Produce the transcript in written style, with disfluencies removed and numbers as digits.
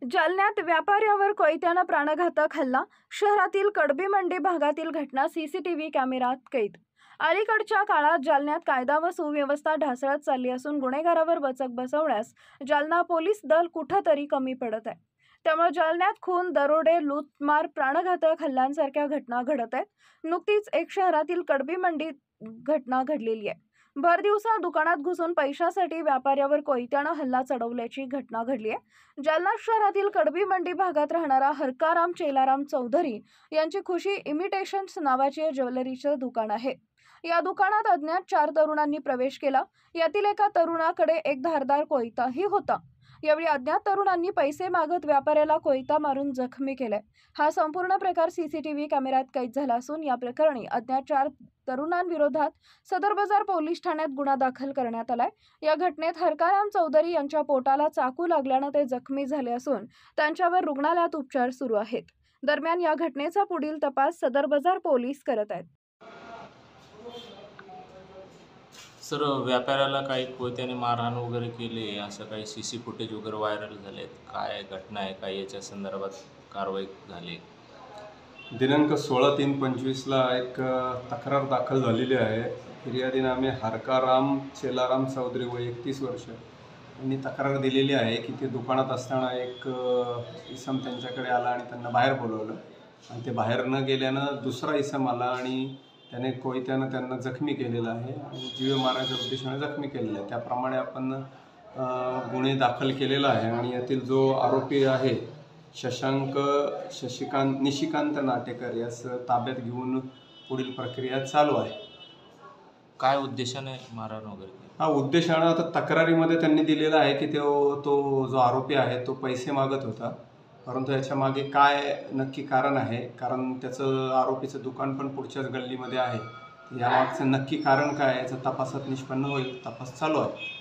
जालन्यात व्यापाऱ्यावर कोयत्यानं प्राणघातक हल्ला. शहरातील कडबी मंडी भागातील घटना सीसीटीव्ही कॅमेऱ्यात कैद. अलीकडच्या काळात जालन्यात कायदा व सुव्यवस्था ढासळत चालली असून गुन्हेगारावर वचक बसवण्यास जालना पोलीस दल कुठंतरी कमी पडत आहे. त्यामुळे जालन्यात खून, दरोडे, लूटमार, प्राणघातक हल्ल्यांसारख्या घटना घडत आहेत. नुकतीच एक शहरातील कडबी मंडी घटना घडलेली आहे. भर दिवसा दुकानात घुसून पैशासाठी व्यापाऱ्यावर कोयत्यानं हल्ला चढवल्याची घटना घडली आहे. जालना शहरातील कडबी मंडी भागात राहणारा हरकाराम चेलाराम चौधरी यांची खुशी इमिटेशन्स नावाचे ज्वेलरीचं दुकान आहे. या दुकानात अज्ञात 4 तरुणांनी प्रवेश केला. यातील एका तरुणाकडे एक धारदार कोयताही होता. यावेळी अज्ञात तरुणांनी पैसे मागत व्यापाऱ्याला कोयता मारून जखमी केले. हा संपूर्ण प्रकार सीसीटीव्ही कॅमेऱ्यात कैद झाला असून या प्रकरणी अज्ञात 4 तरुणांविरोधात सदर बाजार पोलीस ठाण्यात गुन्हा दाखल करण्यात आलाय. या घटनेत हरकाराम चौधरी यांच्या पोटाला चाकू लागल्यानं ते जखमी झाले असून त्यांच्यावर रुग्णालयात उपचार सुरू आहेत. दरम्यान या घटनेचा पुढील तपास सदर बाजार पोलीस करत आहेत. सर, व्यापाऱ्याला काही कोयत्याने मारहाण वगैरे केली, असं काही सीसी फुटेज वगैरे व्हायरल झालेत. काय घटना आहे, काय याच्या संदर्भात कारवाई झाली? दिनांक 16/3/25ला एक तक्रार दाखल झालेली आहे. फिर्यादीनामे हरकाराम चेलाराम चौधरी वय 31 वर्ष यांनी तक्रार दिलेली आहे की ते दुकानात असताना एक इसम त्यांच्याकडे आला आणि त्यांना बाहेर बोलवलं आणि ते बाहेर न गेल्यानं दुसरा इसम आला आणि त्याने कोयत्यानं त्यांना जखमी केलेला आहे आणि जीव मारण्याच्या उद्देशाने जखमी केलेला आहे. त्याप्रमाणे आपण गुन्हे दाखल केलेला आहे आणि यातील जो आरोपी आहे निशिकांत नाटेकर यास ताब्यात घेऊन पुढील प्रक्रिया चालू आहे. काय उद्देशाने मारहाण वगैरे? हा उद्देशानं आता तक्रारीमध्ये त्यांनी दिलेला आहे की तो जो आरोपी आहे तो पैसे मागत होता, परंतु याच्या मागे काय नक्की कारण आहे, कारण त्याचं आरोपीचं दुकान पण पुढच्याच गल्लीमध्ये आहे. यामागचं नक्की कारण काय याचा तपासात निष्पन्न होईल. तपास चालू आहे.